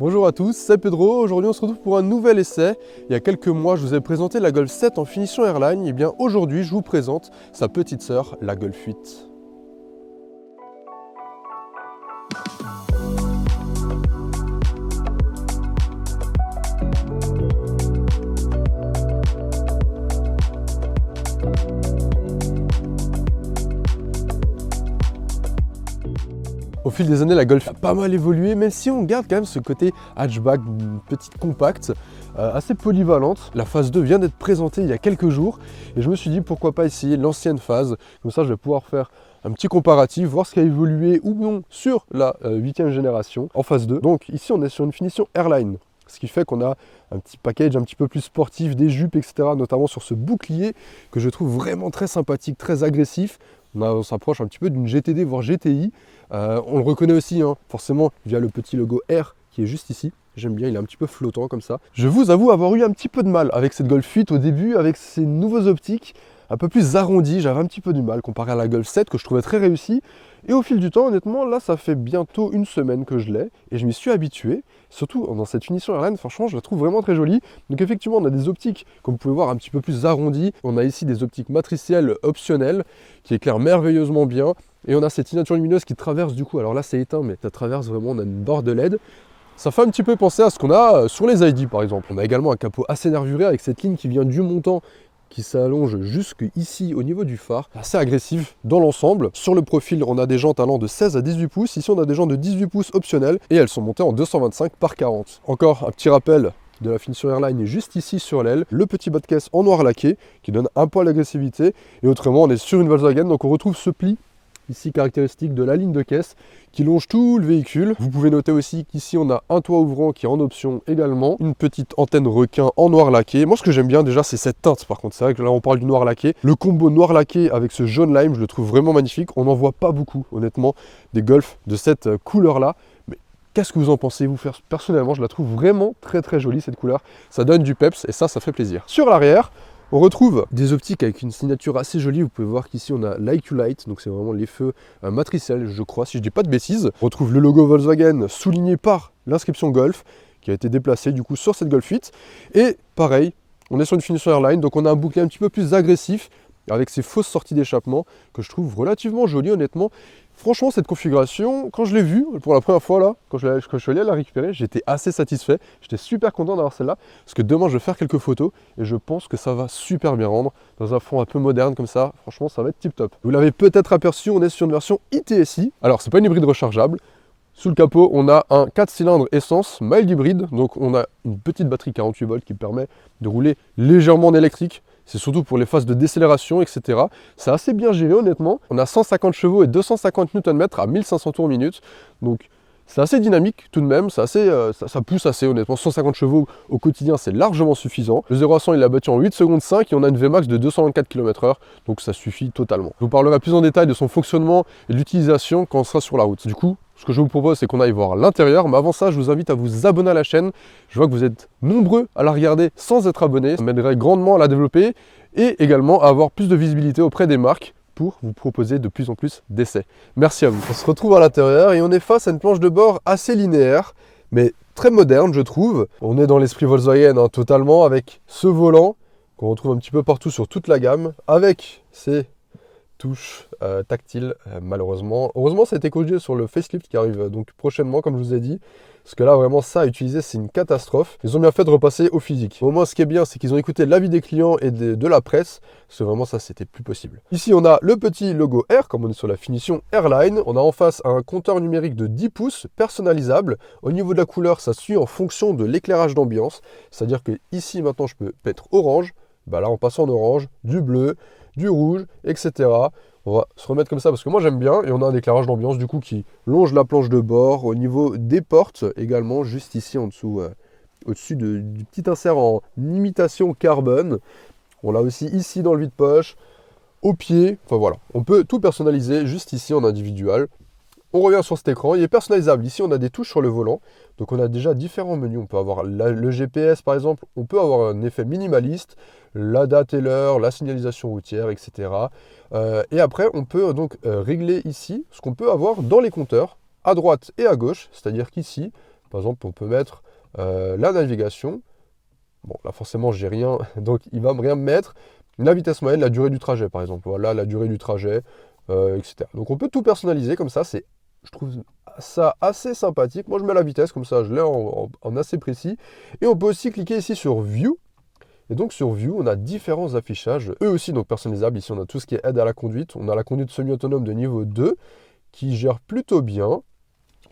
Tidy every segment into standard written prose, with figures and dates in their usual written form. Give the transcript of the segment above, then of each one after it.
Bonjour à tous, c'est Pedro. Aujourd'hui on se retrouve pour un nouvel essai. Il y a quelques mois je vous ai présenté la Golf 7 en finition Airline. Et bien aujourd'hui je vous présente sa petite sœur, la Golf 8. Au fil des années, la Golf a pas mal évolué, même si on garde quand même ce côté hatchback, une petite compacte, assez polyvalente. La phase 2 vient d'être présentée il y a quelques jours, et je me suis dit pourquoi pas essayer l'ancienne phase. Comme ça, je vais pouvoir faire un petit comparatif, voir ce qui a évolué ou non sur la 8e génération en phase 2. Donc ici, on est sur une finition Airline. Ce qui fait qu'on a un petit package un petit peu plus sportif, des jupes, etc. Notamment sur ce bouclier que je trouve vraiment très sympathique, très agressif. On s'approche un petit peu d'une GTD, voire GTI. On le reconnaît aussi, hein, forcément, via le petit logo R qui est juste ici. J'aime bien, il est un petit peu flottant comme ça. Je vous avoue avoir eu un petit peu de mal avec cette Golf 8 au début, avec ces nouveaux optiques un peu plus arrondis. J'avais un petit peu du mal comparé à la Golf 7 que je trouvais très réussie. Et au fil du temps, honnêtement, là, ça fait bientôt une semaine que je l'ai et je m'y suis habitué. Surtout dans cette finition Airline, franchement, je la trouve vraiment très jolie. Donc effectivement, on a des optiques, comme vous pouvez voir, un petit peu plus arrondies. On a ici des optiques matricielles optionnelles qui éclairent merveilleusement bien. Et on a cette signature lumineuse qui traverse du coup, alors là c'est éteint, mais ça traverse vraiment, on a une barre de LED. Ça fait un petit peu penser à ce qu'on a sur les ID par exemple. On a également un capot assez nervuré avec cette ligne qui vient du montant qui s'allonge jusque ici au niveau du phare, assez agressif dans l'ensemble. Sur le profil, on a des jantes allant de 16 à 18 pouces. Ici, on a des jantes de 18 pouces optionnelles et elles sont montées en 225 par 40. Encore un petit rappel de la finition Airline juste ici sur l'aile. Le petit bas de caisse en noir laqué qui donne un poil d'agressivité. Et autrement, on est sur une Volkswagen, donc on retrouve ce pli ici caractéristique de la ligne de caisse qui longe tout le véhicule. Vous pouvez noter aussi qu'ici on a un toit ouvrant qui est en option également, une petite antenne requin en noir laqué. Moi ce que j'aime bien déjà c'est cette teinte par contre, c'est vrai que là on parle du noir laqué. Le combo noir laqué avec ce jaune lime je le trouve vraiment magnifique, on n'en voit pas beaucoup honnêtement des Golf de cette couleur là. Mais qu'est-ce que vous en pensez vous? Personnellement je la trouve vraiment très jolie cette couleur, ça donne du peps et ça fait plaisir. Sur l'arrière, on retrouve des optiques avec une signature assez jolie. Vous pouvez voir qu'ici on a l'IQ Light, donc c'est vraiment les feux matriciels, je crois, si je dis pas de bêtises. On retrouve le logo Volkswagen souligné par l'inscription Golf, qui a été déplacé du coup sur cette Golf 8. Et pareil, on est sur une finition Airline, donc on a un bouclier un petit peu plus agressif, avec ces fausses sorties d'échappement, que je trouve relativement jolies honnêtement. Franchement, cette configuration, quand je l'ai vue pour la première fois là, quand je suis allé la récupérer, j'étais assez satisfait. J'étais super content d'avoir celle-là, parce que demain je vais faire quelques photos et je pense que ça va super bien rendre dans un fond un peu moderne comme ça. Franchement, ça va être tip top. Vous l'avez peut-être aperçu, on est sur une version ITSI. Alors, c'est pas une hybride rechargeable. Sous le capot, on a un 4 cylindres essence mild hybride, donc on a une petite batterie 48 volts qui permet de rouler légèrement en électrique. C'est surtout pour les phases de décélération, etc. C'est assez bien géré honnêtement. On a 150 chevaux et 250 Nm à 1500 tours minute. Donc c'est assez dynamique tout de même, c'est assez, ça pousse assez honnêtement. 150 chevaux au quotidien, c'est largement suffisant. Le 0 à 100, il l'a battu en 8 secondes 5 et on a une Vmax de 224 km/h. Donc ça suffit totalement. Je vous parlerai plus en détail de son fonctionnement et de l'utilisation quand on sera sur la route. Du coup, ce que je vous propose, c'est qu'on aille voir l'intérieur. Mais avant ça, je vous invite à vous abonner à la chaîne. Je vois que vous êtes nombreux à la regarder sans être abonné. Ça m'aiderait grandement à la développer et également à avoir plus de visibilité auprès des marques pour vous proposer de plus en plus d'essais. Merci à vous. On se retrouve à l'intérieur et on est face à une planche de bord assez linéaire, mais très moderne, je trouve. On est dans l'esprit Volkswagen hein, totalement, avec ce volant qu'on retrouve un petit peu partout sur toute la gamme, avec ces touche tactile malheureusement. Heureusement ça a été corrigé sur le facelift qui arrive donc prochainement comme je vous ai dit. Parce que là vraiment ça à utiliser c'est une catastrophe. Ils ont bien fait de repasser au physique. Au moins ce qui est bien c'est qu'ils ont écouté l'avis des clients et de la presse. Parce que vraiment ça c'était plus possible. Ici on a le petit logo R comme on est sur la finition Airline. On a en face un compteur numérique de 10 pouces personnalisable. Au niveau de la couleur ça suit en fonction de l'éclairage d'ambiance. C'est-à-dire que ici maintenant je peux mettre orange. Bah là on passe en orange, du bleu, du rouge, etc. On va se remettre comme ça parce que moi j'aime bien. Et on a un éclairage d'ambiance du coup qui longe la planche de bord au niveau des portes également, juste ici en dessous, au-dessus du petit insert en imitation carbone. On l'a aussi ici dans le vide-poche, au pied. Enfin voilà, on peut tout personnaliser juste ici en individuel. On revient sur cet écran, il est personnalisable. Ici, on a des touches sur le volant. Donc, on a déjà différents menus. On peut avoir le GPS, par exemple. On peut avoir un effet minimaliste, la date et l'heure, la signalisation routière, etc. Et après, on peut donc régler ici ce qu'on peut avoir dans les compteurs, à droite et à gauche. C'est-à-dire qu'ici, Par exemple, on peut mettre la navigation. Bon, là forcément, j'ai rien, donc il va rien me mettre. La vitesse moyenne, la durée du trajet, par exemple. Voilà, la durée du trajet, etc. Donc on peut tout personnaliser comme ça. Je trouve ça assez sympathique. Moi, je mets la vitesse comme ça, je l'ai en assez précis. Et on peut aussi cliquer ici sur View. Et donc sur View, on a différents affichages, eux aussi donc personnalisables. Ici, on a tout ce qui est aide à la conduite. On a la conduite semi-autonome de niveau 2 qui gère plutôt bien.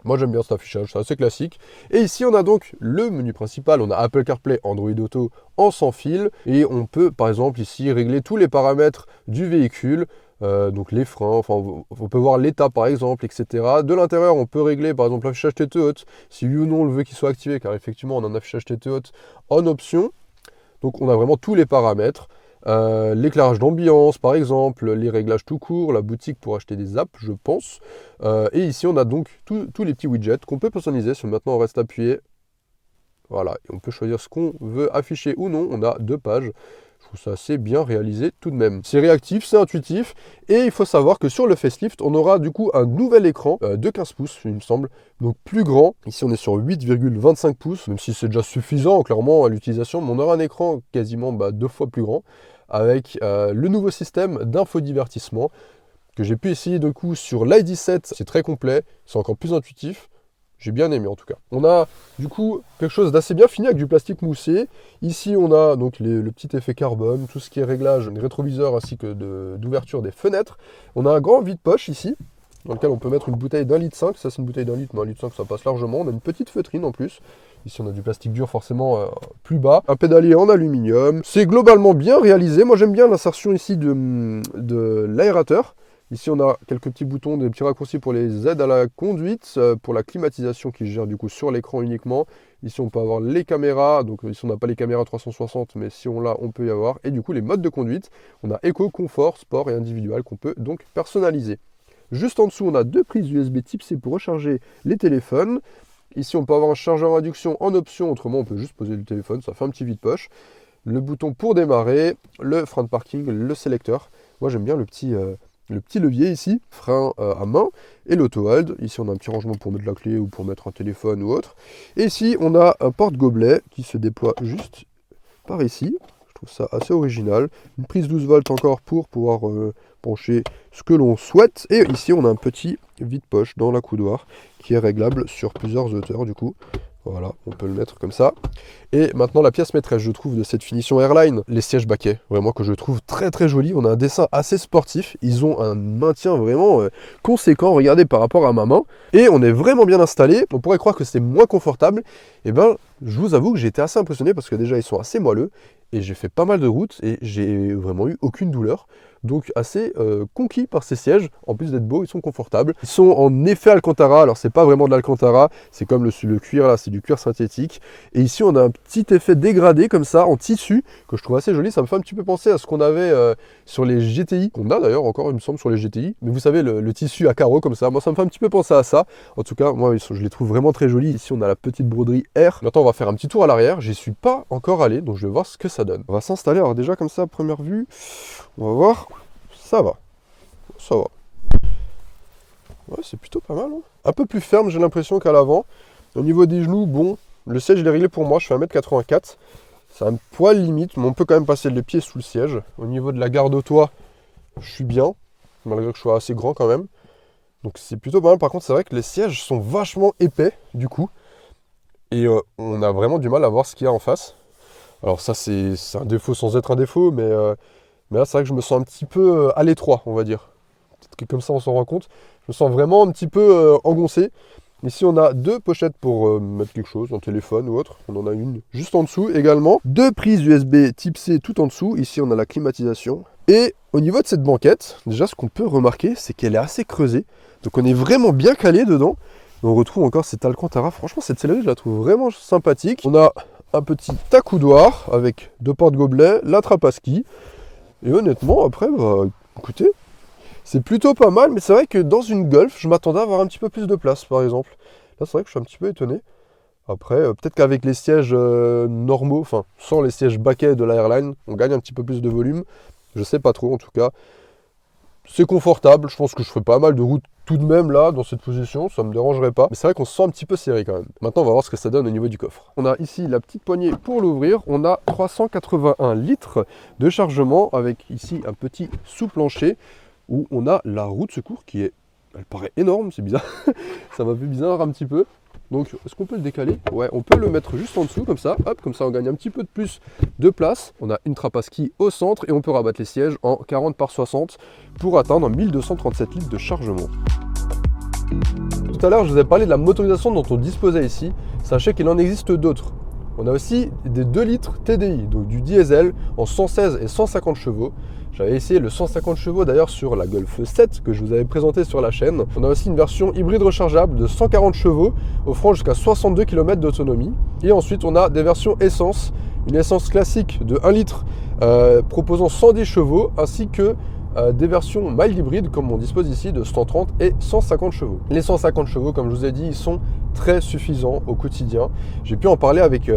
Moi j'aime bien cet affichage, c'est assez classique. Et ici on a donc le menu principal, on a Apple CarPlay, Android Auto en sans fil. Et on peut par exemple ici régler tous les paramètres du véhicule, donc les freins, enfin on peut voir l'état par exemple, etc. De l'intérieur on peut régler par exemple l'affichage tête haute, si oui ou non on le veut qu'il soit activé, car effectivement on a un affichage tête haute en option. Donc on a vraiment tous les paramètres. L'éclairage d'ambiance par exemple, les réglages tout court, la boutique pour acheter des apps je pense. Et ici on a donc tous les petits widgets qu'on peut personnaliser. Si maintenant on reste appuyé, voilà, et on peut choisir ce qu'on veut afficher ou non. On a 2 pages. Je trouve ça assez bien réalisé tout de même. C'est réactif, c'est intuitif. Et il faut savoir que sur le facelift, on aura du coup un nouvel écran de 15 pouces, il me semble. Donc plus grand. Ici, on est sur 8,25 pouces. Même si c'est déjà suffisant, clairement, à l'utilisation. Mais on aura un écran quasiment 2 fois plus grand. Avec le nouveau système d'infodivertissement que j'ai pu essayer du coup sur l'i17. C'est très complet, c'est encore plus intuitif. J'ai bien aimé en tout cas. On a du coup quelque chose d'assez bien fini avec du plastique moussé. Ici on a donc le petit effet carbone, tout ce qui est réglage des rétroviseurs ainsi que d'ouverture des fenêtres. On a un grand vide-poche ici, dans lequel on peut mettre une bouteille d'1,5 litre. Ça c'est une bouteille d'1 litre, mais 1,5 litre ça passe largement. On a une petite feutrine en plus. Ici on a du plastique dur forcément plus bas. Un pédalier en aluminium. C'est globalement bien réalisé. Moi j'aime bien l'insertion ici de l'aérateur. Ici, on a quelques petits boutons, des petits raccourcis pour les aides à la conduite, pour la climatisation qui gère du coup sur l'écran uniquement. Ici, on peut avoir les caméras. Donc ici, on n'a pas les caméras 360, mais si on l'a, on peut y avoir. Et du coup, les modes de conduite. On a éco, confort, sport et individuel qu'on peut donc personnaliser. Juste en dessous, on a 2 prises USB type C pour recharger les téléphones. Ici, on peut avoir un chargeur induction en option. Autrement, on peut juste poser le téléphone. Ça fait un petit vide-poche. Le bouton pour démarrer, le frein de parking, le sélecteur. Moi, j'aime bien le petit levier ici, frein à main, et l'auto-hold. Ici, on a un petit rangement pour mettre la clé ou pour mettre un téléphone ou autre. Et ici, on a un porte-gobelet qui se déploie juste par ici. Je trouve ça assez original. Une prise 12 volts encore pour pouvoir brancher ce que l'on souhaite. Et ici, on a un petit vide-poche dans la coudoir qui est réglable sur plusieurs hauteurs du coup. Voilà, on peut le mettre comme ça. Et maintenant, la pièce maîtresse, je trouve, de cette finition Airline, les sièges baquets, vraiment que je trouve très très joli. On a un dessin assez sportif. Ils ont un maintien vraiment conséquent, regardez, par rapport à ma main. Et on est vraiment bien installé. On pourrait croire que c'est moins confortable. Et ben, je vous avoue que j'ai été assez impressionné parce que déjà, ils sont assez moelleux. Et j'ai fait pas mal de routes et j'ai vraiment eu aucune douleur. Donc assez conquis par ces sièges. En plus d'être beaux, ils sont confortables. Ils sont en effet Alcantara. Alors c'est pas vraiment de l'Alcantara, c'est comme le cuir là, c'est du cuir synthétique. Et ici on a un petit effet dégradé comme ça en tissu que je trouve assez joli. Ça me fait un petit peu penser à ce qu'on avait sur les GTI, qu'on a d'ailleurs encore il me semble sur les GTI. Mais vous savez le tissu à carreaux comme ça, moi ça me fait un petit peu penser à ça. En tout cas moi je les trouve vraiment très jolis. Ici on a la petite broderie R. Maintenant on va faire un petit tour à l'arrière. J'y suis pas encore allé, donc je vais voir ce que ça donne. On va s'installer. Alors déjà comme ça à première vue, on va voir. Ça va. Ça va. Ouais, c'est plutôt pas mal. Hein. Un peu plus ferme, j'ai l'impression qu'à l'avant. Au niveau des genoux, bon, le siège, il est réglé pour moi. Je fais 1m84. C'est un poil limite, mais on peut quand même passer les pieds sous le siège. Au niveau de la garde au toit, je suis bien. Malgré que je sois assez grand quand même. Donc c'est plutôt pas mal. Par contre, c'est vrai que les sièges sont vachement épais, du coup. Et on a vraiment du mal à voir ce qu'il y a en face. Alors ça, c'est un défaut sans être un défaut, mais là, c'est vrai que je me sens un petit peu à l'étroit, on va dire. Peut-être que comme ça, on s'en rend compte. Je me sens vraiment un petit peu engoncé. Ici, on a 2 pochettes pour mettre quelque chose, un téléphone ou autre. On en a une juste en dessous également. 2 prises USB type C tout en dessous. Ici, on a la climatisation. Et au niveau de cette banquette, déjà, ce qu'on peut remarquer, c'est qu'elle est assez creusée. Donc, on est vraiment bien calé dedans. On retrouve encore cette Alcantara. Franchement, cette sellerie, je la trouve vraiment sympathique. On a un petit accoudoir avec 2 porte-gobelets, la trappe à ski. Et honnêtement, après, bah, écoutez, c'est plutôt pas mal, mais c'est vrai que dans une Golf, je m'attendais à avoir un petit peu plus de place, par exemple. Là, c'est vrai que je suis un petit peu étonné. Après, peut-être qu'avec les sièges normaux, enfin, sans les sièges baquets de la Airline, on gagne un petit peu plus de volume. Je sais pas trop, en tout cas. C'est confortable, je pense que je ferai pas mal de route tout de même là, dans cette position, ça me dérangerait pas. Mais c'est vrai qu'on se sent un petit peu serré quand même. Maintenant, on va voir ce que ça donne au niveau du coffre. On a ici la petite poignée pour l'ouvrir. On a 381 litres de chargement avec ici un petit sous-plancher où on a la roue de secours qui est, elle paraît énorme, c'est bizarre. Ça m'a fait bizarre un petit peu. Donc, est-ce qu'on peut le décaler? Ouais, on peut le mettre juste en dessous, comme ça. Hop, comme ça, on gagne un petit peu de plus de place. On a une trappe à ski au centre et on peut rabattre les sièges en 40 par 60 pour atteindre 1237 litres de chargement. Tout à l'heure, je vous ai parlé de la motorisation dont on disposait ici. Sachez qu'il en existe d'autres. On a aussi des 2 litres TDI, donc du diesel en 116 et 150 chevaux. J'avais essayé le 150 chevaux d'ailleurs sur la Golf 7 que je vous avais présenté sur la chaîne. On a aussi une version hybride rechargeable de 140 chevaux offrant jusqu'à 62 km d'autonomie. Et ensuite on a des versions essence, une essence classique de 1 litre proposant 110 chevaux ainsi que des versions mild hybrides comme on dispose ici de 130 et 150 chevaux. Les 150 chevaux, comme je vous ai dit, ils sont très suffisants au quotidien. J'ai pu en parler avec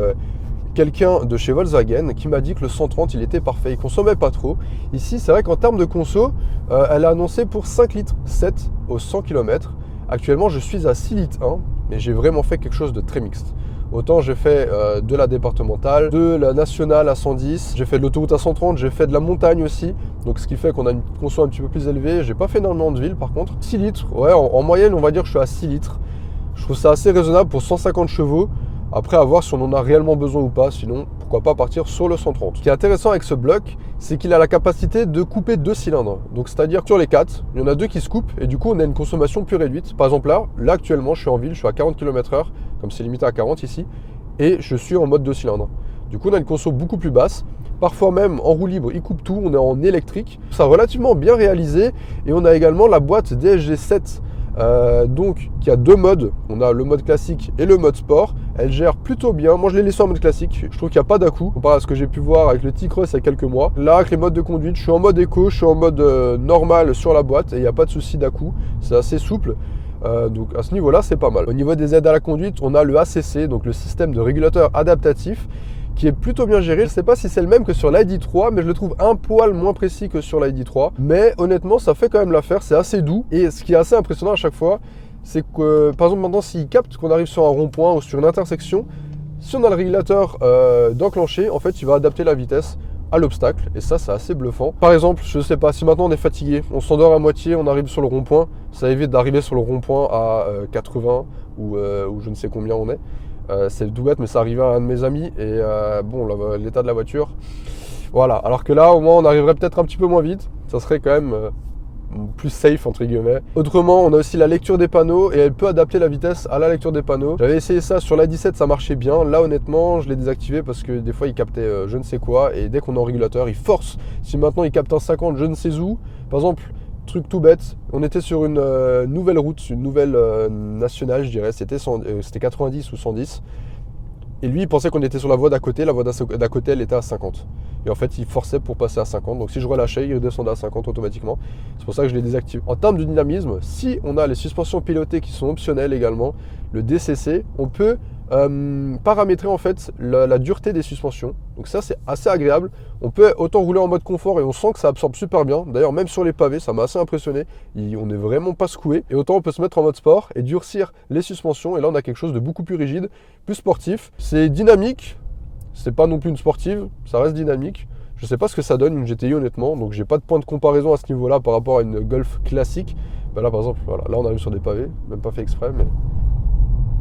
quelqu'un de chez Volkswagen qui m'a dit que le 130 il était parfait, il consommait pas trop. Ici c'est vrai qu'en termes de conso, elle a annoncé pour 5 litres 7 au 100 km. Actuellement je suis à 6 litres 1, mais j'ai vraiment fait quelque chose de très mixte. Autant j'ai fait de la départementale, de la nationale à 110, j'ai fait de l'autoroute à 130, j'ai fait de la montagne aussi. Donc ce qui fait qu'on a une conso un petit peu plus élevée. J'ai pas fait énormément de ville par contre. 6 litres, ouais, en moyenne on va dire que je suis à 6 litres. Je trouve ça assez raisonnable pour 150 chevaux. Après, à voir si on en a réellement besoin ou pas, sinon pourquoi pas partir sur le 130. Ce qui est intéressant avec ce bloc, c'est qu'il a la capacité de couper 2 cylindres. Donc c'est-à-dire sur les 4, il y en a 2 qui se coupent et du coup on a une consommation plus réduite. Par exemple là actuellement je suis en ville, je suis à 40 km/h, comme c'est limité à 40 ici, et je suis en mode 2 cylindres. Du coup on a une conso beaucoup plus basse. Parfois même en roue libre, il coupe tout, on est en électrique. C'est relativement bien réalisé et on a également la boîte DSG7. Donc qui a 2 modes, on a le mode classique et le mode sport. Elle gère plutôt bien, moi je l'ai laissé en mode classique, je trouve qu'il n'y a pas d'à-coups comparé à ce que j'ai pu voir avec le T-Cross il y a quelques mois. Là avec les modes de conduite, je suis en mode éco, je suis en mode normal sur la boîte et il n'y a pas de souci d'à-coups, c'est assez souple. Donc à ce niveau là c'est pas mal. Au niveau des aides à la conduite, on a le ACC, donc le système de régulateur adaptatif, qui est plutôt bien géré. Je ne sais pas si c'est le même que sur l'ID3, mais je le trouve un poil moins précis que sur l'ID3. Mais honnêtement, ça fait quand même l'affaire, c'est assez doux. Et ce qui est assez impressionnant à chaque fois, c'est que, par exemple, maintenant, s'il capte qu'on arrive sur un rond-point ou sur une intersection, si on a le régulateur d'enclencher, en fait, il va adapter la vitesse à l'obstacle. Et ça, c'est assez bluffant. Par exemple, je ne sais pas, si maintenant on est fatigué, on s'endort à moitié, on arrive sur le rond-point, ça évite d'arriver sur le rond-point à 80 ou je ne sais combien on est. C'est tout bête, mais ça arrivait à un de mes amis et bon, l'état de la voiture, voilà. Alors que là, au moins, on arriverait peut-être un petit peu moins vite. Ça serait quand même plus safe entre guillemets. Autrement, on a aussi la lecture des panneaux et elle peut adapter la vitesse à la lecture des panneaux. J'avais essayé ça sur la 17, ça marchait bien. Là, honnêtement, je l'ai désactivé parce que des fois, il captait je ne sais quoi et dès qu'on est en régulateur, il force. Si maintenant il capte un 50, je ne sais où, par exemple. Truc tout bête, on était sur une nouvelle route, une nouvelle nationale, je dirais, c'était 90 ou 110. Et lui, il pensait qu'on était sur la voie d'à côté, la voie d'à côté, elle était à 50. Et en fait, il forçait pour passer à 50. Donc si je relâchais, il redescendait à 50 automatiquement. C'est pour ça que je l'ai désactivé. En termes de dynamisme, si on a les suspensions pilotées qui sont optionnelles également, le DCC, on peut paramétrer en fait la dureté des suspensions. Donc ça c'est assez agréable. On peut autant rouler en mode confort et on sent que ça absorbe super bien. D'ailleurs même sur les pavés ça m'a assez impressionné. On n'est vraiment pas secoué. Et autant on peut se mettre en mode sport et durcir les suspensions. Et là on a quelque chose de beaucoup plus rigide, plus sportif. C'est dynamique. C'est pas non plus une sportive. Ça reste dynamique. Je sais pas ce que ça donne une GTI honnêtement. Donc j'ai pas de point de comparaison à ce niveau là par rapport à une Golf classique. Ben là par exemple, voilà, là on arrive sur des pavés. Même pas fait exprès mais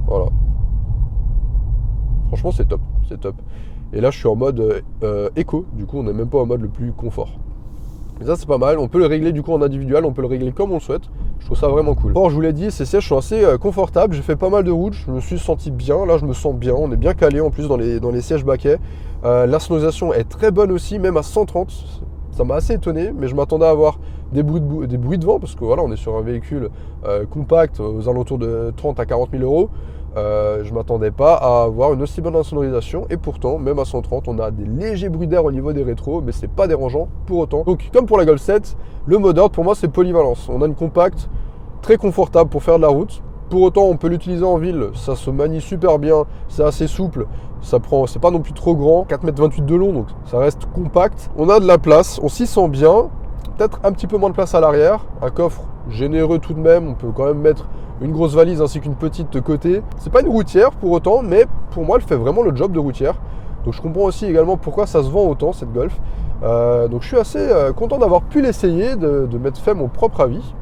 voilà. Franchement c'est top, c'est top. Et là je suis en mode éco, du coup on n'est même pas en mode le plus confort. Et ça c'est pas mal, on peut le régler du coup en individuel, on peut le régler comme on le souhaite. Je trouve ça vraiment cool. Bon, je vous l'ai dit, ces sièges sont assez confortables, j'ai fait pas mal de routes, je me suis senti bien, là je me sens bien, on est bien calé en plus dans les sièges baquets. La sonorisation est très bonne aussi, même à 130, ça m'a assez étonné, mais je m'attendais à avoir des bruits de vent, parce que voilà, on est sur un véhicule compact aux alentours de 30 à 40 000 euros. Je m'attendais pas à avoir une aussi bonne insonorisation et pourtant même à 130 on a des légers bruits d'air au niveau des rétros mais c'est pas dérangeant pour autant. Donc comme pour la Golf 7, le mot d'ordre pour moi c'est polyvalence. On a une compacte très confortable pour faire de la route. Pour autant on peut l'utiliser en ville, ça se manie super bien, c'est assez souple, c'est pas non plus trop grand, 4,28 m de long donc ça reste compact. On a de la place, on s'y sent bien. peut-être un petit peu moins de place à l'arrière, un coffre généreux tout de même, on peut quand même mettre une grosse valise ainsi qu'une petite de côté. C'est pas une routière pour autant, mais pour moi elle fait vraiment le job de routière. Donc je comprends aussi également pourquoi ça se vend autant cette Golf. Donc je suis assez content d'avoir pu l'essayer, de m'être fait mon propre avis.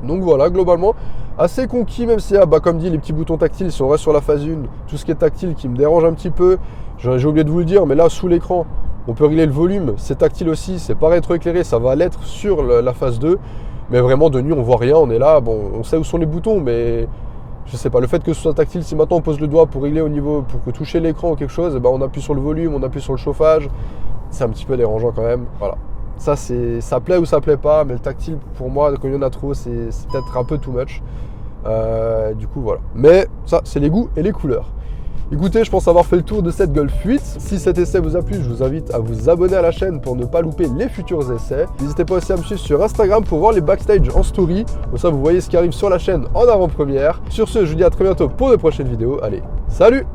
Donc voilà, globalement, assez conquis, même si, comme dit, les petits boutons tactiles, si on reste sur la phase 1, tout ce qui est tactile qui me dérange un petit peu, j'ai oublié de vous le dire, mais là, sous l'écran, on peut régler le volume, c'est tactile aussi, c'est pas rétroéclairé, ça va l'être sur la phase 2, mais vraiment, de nuit, on voit rien, on est là, bon, on sait où sont les boutons, mais je sais pas, le fait que ce soit tactile, si maintenant on pose le doigt pour régler au niveau, pour toucher l'écran ou quelque chose, on appuie sur le volume, on appuie sur le chauffage, c'est un petit peu dérangeant quand même, voilà. Ça plaît ou ça plaît pas, mais le tactile, pour moi, quand il y en a trop, c'est peut-être un peu too much. Du coup, voilà. Mais ça, c'est les goûts et les couleurs. Écoutez, je pense avoir fait le tour de cette Golf 8. Si cet essai vous a plu, je vous invite à vous abonner à la chaîne pour ne pas louper les futurs essais. N'hésitez pas aussi à me suivre sur Instagram pour voir les backstage en story. Comme ça, vous voyez ce qui arrive sur la chaîne en avant-première. Sur ce, je vous dis à très bientôt pour de prochaines vidéos. Allez, salut!